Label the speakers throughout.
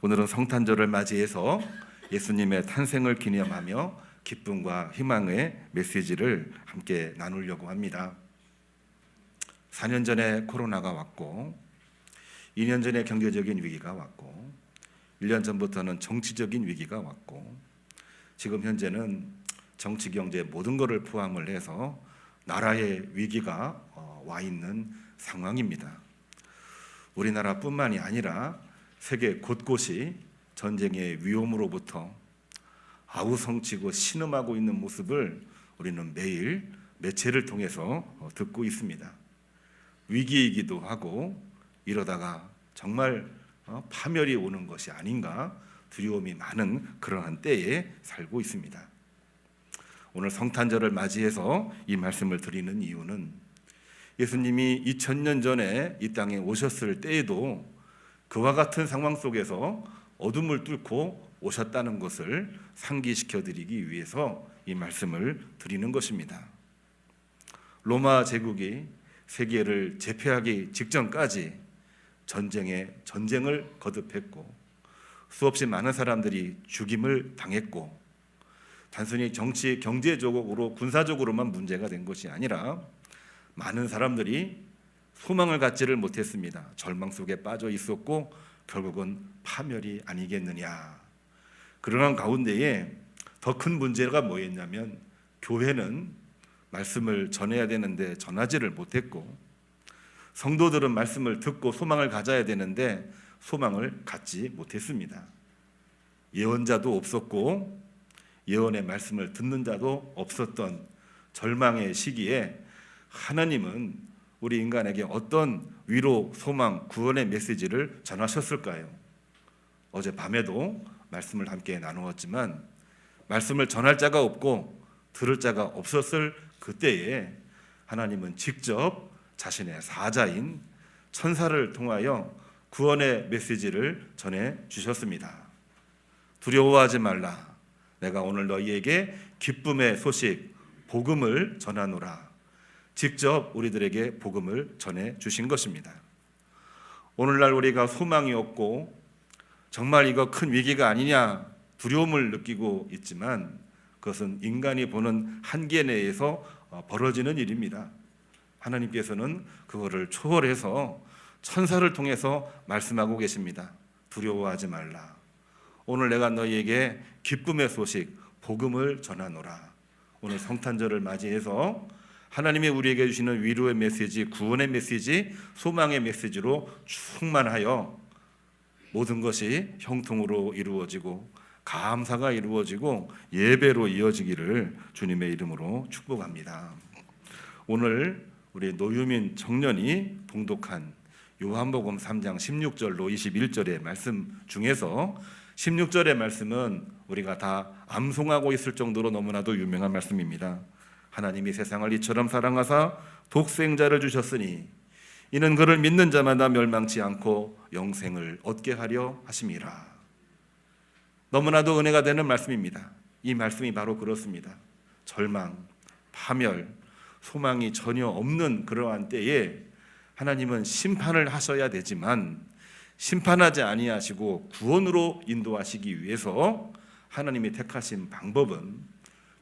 Speaker 1: 오늘은 성탄절을 맞이해서 예수님의 탄생을 기념하며 기쁨과 희망의 메시지를 함께 나누려고 합니다. 4년 전에 코로나가 왔고 2년 전에 경제적인 위기가 왔고 1년 전부터는 정치적인 위기가 왔고 지금 현재는 정치, 경제 모든 것을 포함을 해서 나라의 위기가 와 있는 상황입니다. 우리나라뿐만이 아니라 세계 곳곳이 전쟁의 위험으로부터 아우성치고 신음하고 있는 모습을 우리는 매일 매체를 통해서 듣고 있습니다. 위기이기도 하고 이러다가 정말 파멸이 오는 것이 아닌가 두려움이 많은 그러한 때에 살고 있습니다. 오늘 성탄절을 맞이해서 이 말씀을 드리는 이유는 예수님이 2000년 전에 이 땅에 오셨을 때에도 그와 같은 상황 속에서 어둠을 뚫고 오셨다는 것을 상기시켜 드리기 위해서 이 말씀을 드리는 것입니다. 로마 제국이 세계를 제패하기 직전까지 전쟁을 거듭했고 수없이 많은 사람들이 죽임을 당했고 단순히 정치, 경제적으로, 군사적으로만 문제가 된 것이 아니라 많은 사람들이 소망을 갖지를 못했습니다. 절망 속에 빠져 있었고 결국은 파멸이 아니겠느냐. 그러한 가운데에 더 큰 문제가 뭐였냐면 교회는 말씀을 전해야 되는데 전하지를 못했고 성도들은 말씀을 듣고 소망을 가져야 되는데 소망을 갖지 못했습니다. 예언자도 없었고 예언의 말씀을 듣는 자도 없었던 절망의 시기에 하나님은 우리 인간에게 어떤 위로, 소망, 구원의 메시지를 전하셨을까요? 어젯밤에도 말씀을 함께 나누었지만 말씀을 전할 자가 없고 들을 자가 없었을 그때에 하나님은 직접 자신의 사자인 천사를 통하여 구원의 메시지를 전해 주셨습니다. 두려워하지 말라. 내가 오늘 너희에게 기쁨의 소식, 복음을 전하노라. 직접 우리들에게 복음을 전해 주신 것입니다. 오늘날 우리가 소망이 없고 정말 이거 큰 위기가 아니냐 두려움을 느끼고 있지만 그것은 인간이 보는 한계 내에서 벌어지는 일입니다. 하나님께서는 그거를 초월해서 천사를 통해서 말씀하고 계십니다. 두려워하지 말라. 오늘 내가 너희에게 기쁨의 소식, 복음을 전하노라. 오늘 성탄절을 맞이해서 하나님이 우리에게 주시는 위로의 메시지, 구원의 메시지, 소망의 메시지로 충만하여 모든 것이 형통으로 이루어지고 감사가 이루어지고 예배로 이어지기를 주님의 이름으로 축복합니다. 오늘 우리 노유민 청년이 봉독한 요한복음 3장 16절로 21절의 말씀 중에서 16절의 말씀은 우리가 다 암송하고 있을 정도로 너무나도 유명한 말씀입니다. 하나님이 세상을 이처럼 사랑하사 독생자를 주셨으니 이는 그를 믿는 자마다 멸망치 않고 영생을 얻게 하려 하심이라. 너무나도 은혜가 되는 말씀입니다. 이 말씀이 바로 그렇습니다. 절망, 파멸, 소망이 전혀 없는 그러한 때에 하나님은 심판을 하셔야 되지만 심판하지 아니하시고 구원으로 인도하시기 위해서 하나님이 택하신 방법은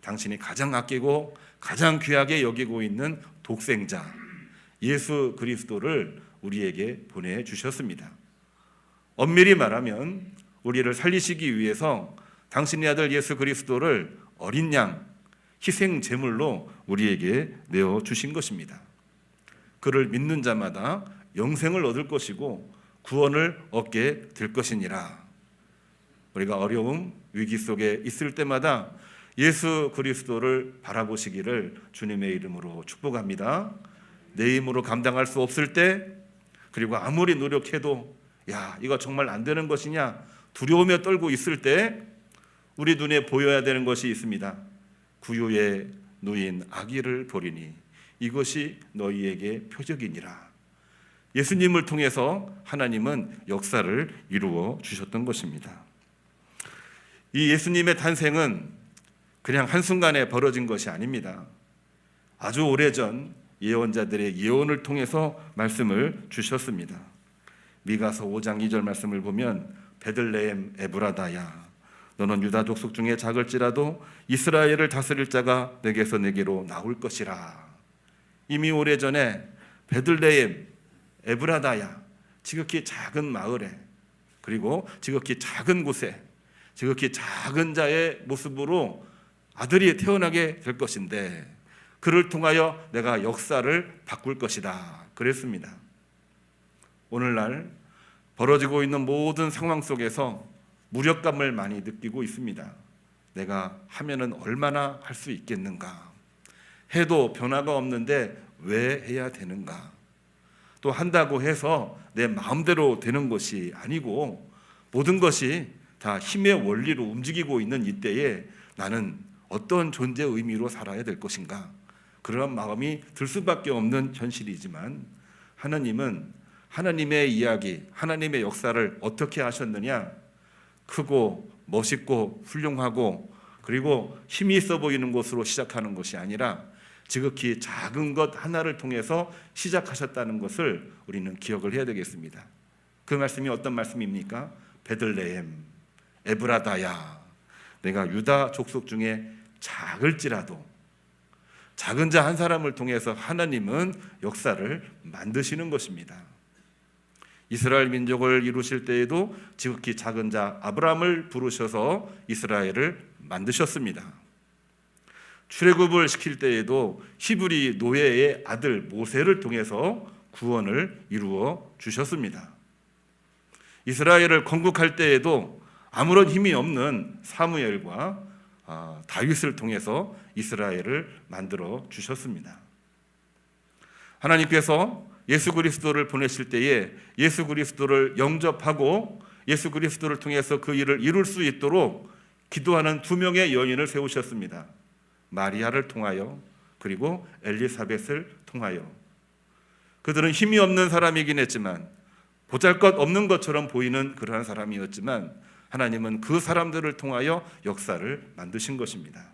Speaker 1: 당신이 가장 아끼고 가장 귀하게 여기고 있는 독생자 예수 그리스도를 우리에게 보내주셨습니다. 엄밀히 말하면 우리를 살리시기 위해서 당신의 아들 예수 그리스도를 어린 양 희생 제물로 우리에게 내어주신 것입니다. 그를 믿는 자마다 영생을 얻을 것이고 구원을 얻게 될 것이니라. 우리가 어려움, 위기 속에 있을 때마다 예수 그리스도를 바라보시기를 주님의 이름으로 축복합니다. 내 힘으로 감당할 수 없을 때 그리고 아무리 노력해도 야 이거 정말 안 되는 것이냐 두려움에 떨고 있을 때 우리 눈에 보여야 되는 것이 있습니다. 구유에 누인 아기를 보리니 이것이 너희에게 표적이니라. 예수님을 통해서 하나님은 역사를 이루어 주셨던 것입니다. 이 예수님의 탄생은 그냥 한순간에 벌어진 것이 아닙니다. 아주 오래전 예언자들의 예언을 통해서 말씀을 주셨습니다. 미가서 5장 2절 말씀을 보면 베들레헴 에브라다야, 너는 유다 족속 중에 작을지라도 이스라엘을 다스릴 자가 내게서 내게로 나올 것이라. 이미 오래전에 베들레헴 에브라다야, 지극히 작은 마을에, 그리고 지극히 작은 곳에 지극히 작은 자의 모습으로 아들이 태어나게 될 것인데 그를 통하여 내가 역사를 바꿀 것이다 그랬습니다. 오늘날 벌어지고 있는 모든 상황 속에서 무력감을 많이 느끼고 있습니다. 내가 하면은 얼마나 할 수 있겠는가? 해도 변화가 없는데 왜 해야 되는가? 또 한다고 해서 내 마음대로 되는 것이 아니고 모든 것이 다 힘의 원리로 움직이고 있는 이때에 나는 어떤 존재의 의미로 살아야 될 것인가? 그런 마음이 들 수밖에 없는 현실이지만 하나님은 하나님의 이야기, 하나님의 역사를 어떻게 하셨느냐? 크고 멋있고 훌륭하고 그리고 힘이 있어 보이는 것으로 시작하는 것이 아니라 지극히 작은 것 하나를 통해서 시작하셨다는 것을 우리는 기억을 해야 되겠습니다. 그 말씀이 어떤 말씀입니까? 베들레헴 에브라다야, 내가 유다 족속 중에 작을지라도, 작은 자 한 사람을 통해서 하나님은 역사를 만드시는 것입니다. 이스라엘 민족을 이루실 때에도 지극히 작은 자 아브라함을 부르셔서 이스라엘을 만드셨습니다. 출애굽을 시킬 때에도 히브리 노예의 아들 모세를 통해서 구원을 이루어 주셨습니다. 이스라엘을 건국할 때에도 아무런 힘이 없는 사무엘과 다윗을 통해서 이스라엘을 만들어 주셨습니다. 하나님께서 예수 그리스도를 보내실 때에 예수 그리스도를 영접하고 예수 그리스도를 통해서 그 일을 이룰 수 있도록 기도하는 두 명의 여인을 세우셨습니다. 마리아를 통하여 그리고 엘리사벳을 통하여. 그들은 힘이 없는 사람이긴 했지만 보잘것없는 것처럼 보이는 그러한 사람이었지만 하나님은 그 사람들을 통하여 역사를 만드신 것입니다.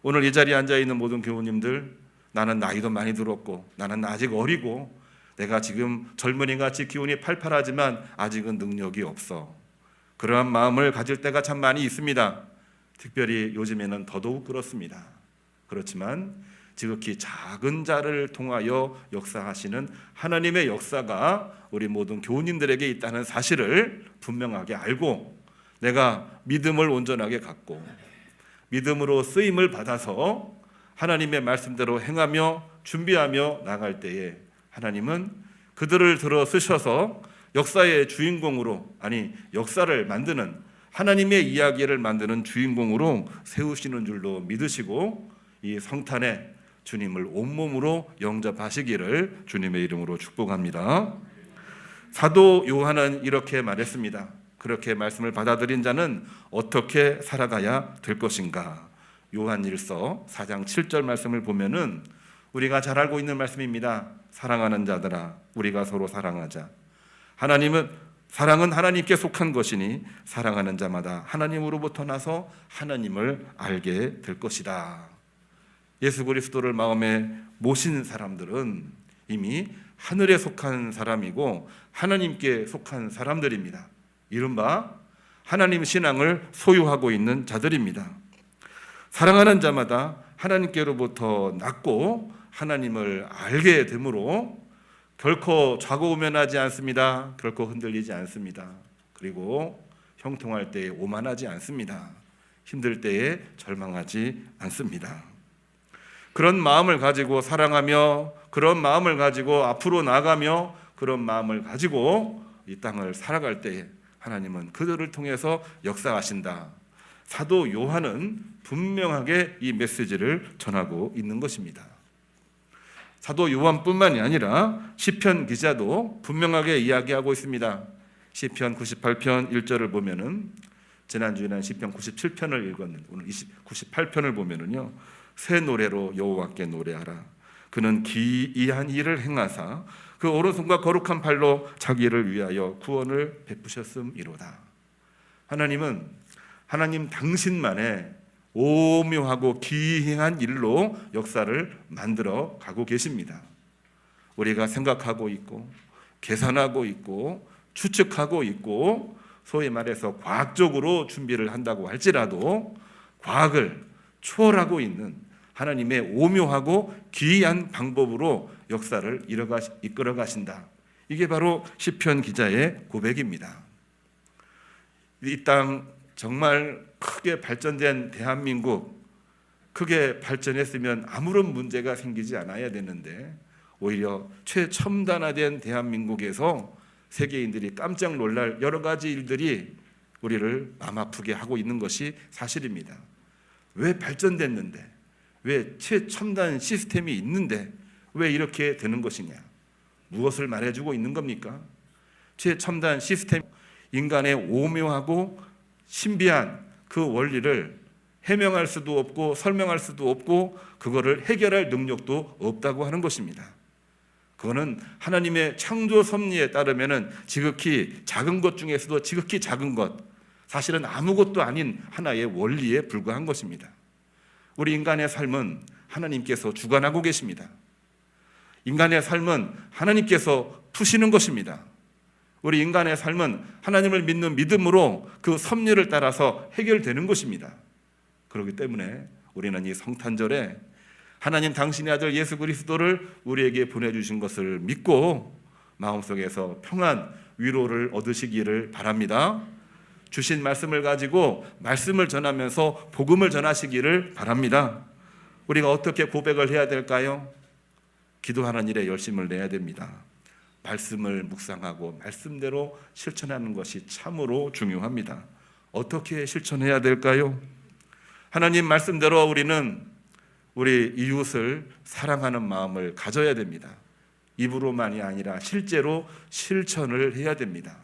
Speaker 1: 오늘 이 자리에 앉아있는 모든 교우님들, 나는 나이도 많이 들었고 나는 아직 어리고 내가 지금 젊은이같이 기운이 팔팔하지만 아직은 능력이 없어. 그러한 마음을 가질 때가 참 많이 있습니다. 특별히 요즘에는 더더욱 그렇습니다. 그렇지만 지극히 작은 자를 통하여 역사하시는 하나님의 역사가 우리 모든 교우님들에게 있다는 사실을 분명하게 알고 내가 믿음을 온전하게 갖고 믿음으로 쓰임을 받아서 하나님의 말씀대로 행하며 준비하며 나갈 때에 하나님은 그들을 들어 쓰셔서 역사의 주인공으로, 아니 역사를 만드는, 하나님의 이야기를 만드는 주인공으로 세우시는 줄로 믿으시고 이 성탄에 주님을 온몸으로 영접하시기를 주님의 이름으로 축복합니다. 사도 요한은 이렇게 말했습니다. 그렇게 말씀을 받아들인 자는 어떻게 살아가야 될 것인가? 요한일서 4장 7절 말씀을 보면은 우리가 잘 알고 있는 말씀입니다. 사랑하는 자들아, 우리가 서로 사랑하자. 사랑은 하나님께 속한 것이니 사랑하는 자마다 하나님으로부터 나서 하나님을 알게 될 것이다. 예수 그리스도를 마음에 모신 사람들은 이미 하늘에 속한 사람이고 하나님께 속한 사람들입니다. 이른바 하나님 신앙을 소유하고 있는 자들입니다. 사랑하는 자마다 하나님께로부터 낳고 하나님을 알게 되므로 결코 좌고우면하지 않습니다. 결코 흔들리지 않습니다. 그리고 형통할 때에 오만하지 않습니다. 힘들 때에 절망하지 않습니다. 그런 마음을 가지고 사랑하며 그런 마음을 가지고 앞으로 나가며 그런 마음을 가지고 이 땅을 살아갈 때에 하나님은 그들을 통해서 역사하신다. 사도 요한은 분명하게 이 메시지를 전하고 있는 것입니다. 사도 요한뿐만이 아니라 시편 기자도 분명하게 이야기하고 있습니다. 시편 98편 1절을 보면은, 지난주에는 시편 97편을 읽었는데 오늘 98편을 보면은요, 새 노래로 여호와께 노래하라. 그는 기이한 일을 행하사 그 오른손과 거룩한 팔로 자기를 위하여 구원을 베푸셨음이로다. 하나님은 하나님 당신만의 오묘하고 기이한 일로 역사를 만들어 가고 계십니다. 우리가 생각하고 있고 계산하고 있고 추측하고 있고 소위 말해서 과학적으로 준비를 한다고 할지라도 과학을 초월하고 있는 하나님의 오묘하고 기이한 방법으로 역사를 이끌어 가신다. 이게 바로 시편 기자의 고백입니다. 이 땅 정말 크게 발전된 대한민국, 크게 발전했으면 아무런 문제가 생기지 않아야 되는데 오히려 최첨단화된 대한민국에서 세계인들이 깜짝 놀랄 여러 가지 일들이 우리를 마음 아프게 하고 있는 것이 사실입니다. 왜 발전됐는데, 왜 최첨단 시스템이 있는데 왜 이렇게 되는 것이냐? 무엇을 말해주고 있는 겁니까? 최첨단 시스템, 인간의 오묘하고 신비한 그 원리를 해명할 수도 없고 설명할 수도 없고 그거를 해결할 능력도 없다고 하는 것입니다. 그거는 하나님의 창조 섭리에 따르면은 지극히 작은 것 중에서도 지극히 작은 것, 사실은 아무것도 아닌 하나의 원리에 불과한 것입니다. 우리 인간의 삶은 하나님께서 주관하고 계십니다. 인간의 삶은 하나님께서 푸시는 것입니다. 우리 인간의 삶은 하나님을 믿는 믿음으로 그 섭리를 따라서 해결되는 것입니다. 그렇기 때문에 우리는 이 성탄절에 하나님 당신의 아들 예수 그리스도를 우리에게 보내주신 것을 믿고 마음속에서 평안, 위로를 얻으시기를 바랍니다. 주신 말씀을 가지고 말씀을 전하면서 복음을 전하시기를 바랍니다. 우리가 어떻게 고백을 해야 될까요? 기도하는 일에 열심을 내야 됩니다. 말씀을 묵상하고 말씀대로 실천하는 것이 참으로 중요합니다. 어떻게 실천해야 될까요? 하나님 말씀대로 우리는 우리 이웃을 사랑하는 마음을 가져야 됩니다. 입으로만이 아니라 실제로 실천을 해야 됩니다.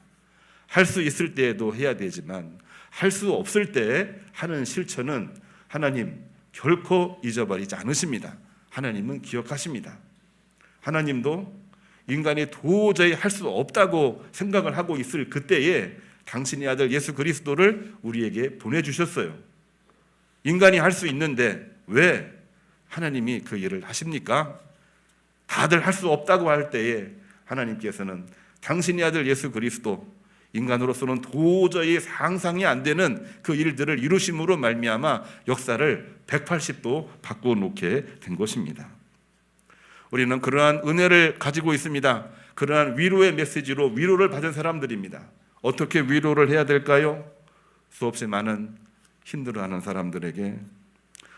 Speaker 1: 할 수 있을 때에도 해야 되지만 할 수 없을 때 하는 실천은 하나님 결코 잊어버리지 않으십니다. 하나님은 기억하십니다. 하나님도 인간이 도저히 할 수 없다고 생각을 하고 있을 그때에 당신의 아들 예수 그리스도를 우리에게 보내주셨어요. 인간이 할 수 있는데 왜 하나님이 그 일을 하십니까? 다들 할 수 없다고 할 때에 하나님께서는 당신의 아들 예수 그리스도, 인간으로서는 도저히 상상이 안 되는 그 일들을 이루심으로 말미암아 역사를 180도 바꿔놓게 된 것입니다. 우리는 그러한 은혜를 가지고 있습니다. 그러한 위로의 메시지로 위로를 받은 사람들입니다. 어떻게 위로를 해야 될까요? 수없이 많은 힘들어하는 사람들에게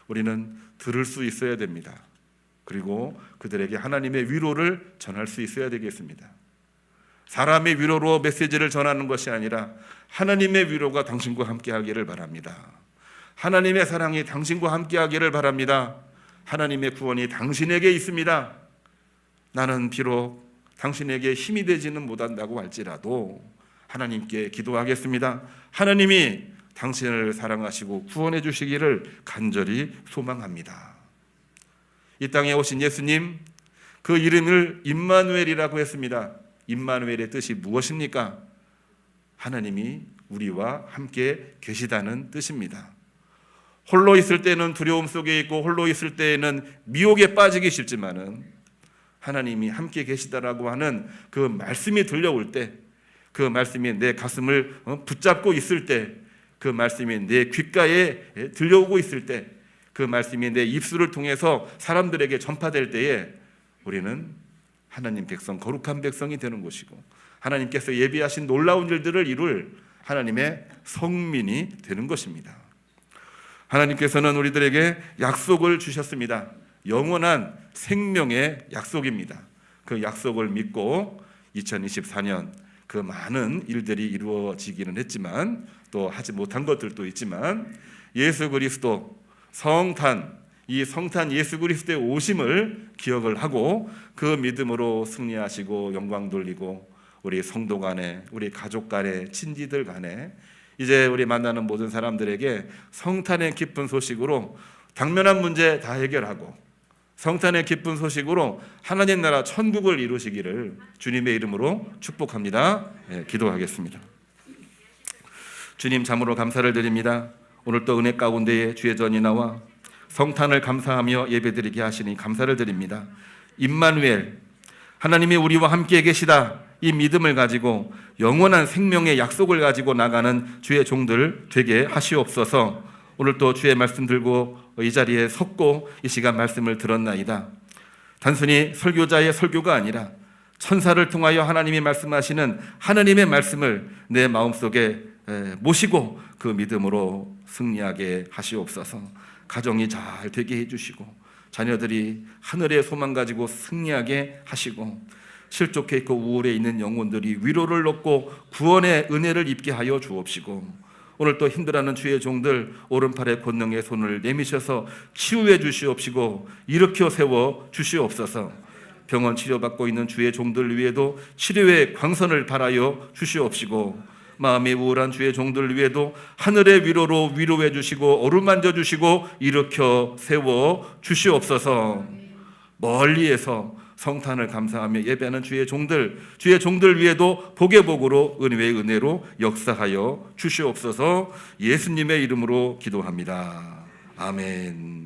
Speaker 1: 우리는 들을 수 있어야 됩니다. 그리고 그들에게 하나님의 위로를 전할 수 있어야 되겠습니다. 사람의 위로로 메시지를 전하는 것이 아니라 하나님의 위로가 당신과 함께 하기를 바랍니다. 하나님의 사랑이 당신과 함께 하기를 바랍니다. 하나님의 구원이 당신에게 있습니다. 나는 비록 당신에게 힘이 되지는 못한다고 할지라도 하나님께 기도하겠습니다. 하나님이 당신을 사랑하시고 구원해 주시기를 간절히 소망합니다. 이 땅에 오신 예수님, 그 이름을 임마누엘이라고 했습니다. 임마누엘의 뜻이 무엇입니까? 하나님이 우리와 함께 계시다는 뜻입니다. 홀로 있을 때는 두려움 속에 있고 홀로 있을 때에는 미혹에 빠지기 쉽지만은 하나님이 함께 계시다라고 하는 그 말씀이 들려올 때, 그 말씀이 내 가슴을 붙잡고 있을 때, 그 말씀이 내 귓가에 들려오고 있을 때, 그 말씀이 내 입술을 통해서 사람들에게 전파될 때에 우리는 하나님 백성, 거룩한 백성이 되는 것이고 하나님께서 예비하신 놀라운 일들을 이룰 하나님의 성민이 되는 것입니다. 하나님께서는 우리들에게 약속을 주셨습니다. 영원한 생명의 약속입니다. 그 약속을 믿고 2024년 그 많은 일들이 이루어지기는 했지만 또 하지 못한 것들도 있지만 예수 그리스도 성탄, 이 성탄 예수 그리스도의 오심을 기억을 하고 그 믿음으로 승리하시고 영광 돌리고 우리 성도 간에, 우리 가족 간에, 친지들 간에 이제 우리 만나는 모든 사람들에게 성탄의 기쁜 소식으로 당면한 문제 다 해결하고 성탄의 기쁜 소식으로 하나님 나라 천국을 이루시기를 주님의 이름으로 축복합니다. 기도하겠습니다. 주님, 참으로 감사를 드립니다. 오늘 또 은혜 가운데에 주의 전이 나와 성탄을 감사하며 예배드리게 하시니 감사를 드립니다. 임마누엘, 하나님이 우리와 함께 계시다, 이 믿음을 가지고 영원한 생명의 약속을 가지고 나가는 주의 종들 되게 하시옵소서. 오늘 또 주의 말씀 들고 이 자리에 섰고 이 시간 말씀을 들었나이다. 단순히 설교자의 설교가 아니라 천사를 통하여 하나님이 말씀하시는 하나님의 말씀을 내 마음속에 모시고 그 믿음으로 승리하게 하시옵소서. 가정이 잘 되게 해주시고 자녀들이 하늘의 소망 가지고 승리하게 하시고 실족해 있고 우울해 있는 영혼들이 위로를 얻고 구원의 은혜를 입게 하여 주옵시고 오늘 또 힘들어하는 주의 종들 오른팔에 권능의 손을 내미셔서 치유해 주시옵시고 일으켜 세워 주시옵소서. 병원 치료받고 있는 주의 종들 위에도 치료의 광선을 발하여 주시옵시고 마음이 우울한 주의 종들 위에도 하늘의 위로로 위로해 주시고 어루만져 주시고 일으켜 세워 주시옵소서. 멀리에서 성탄을 감사하며 예배하는 주의 종들 위에도 복의 복으로 은혜의 은혜로 역사하여 주시옵소서. 예수님의 이름으로 기도합니다. 아멘.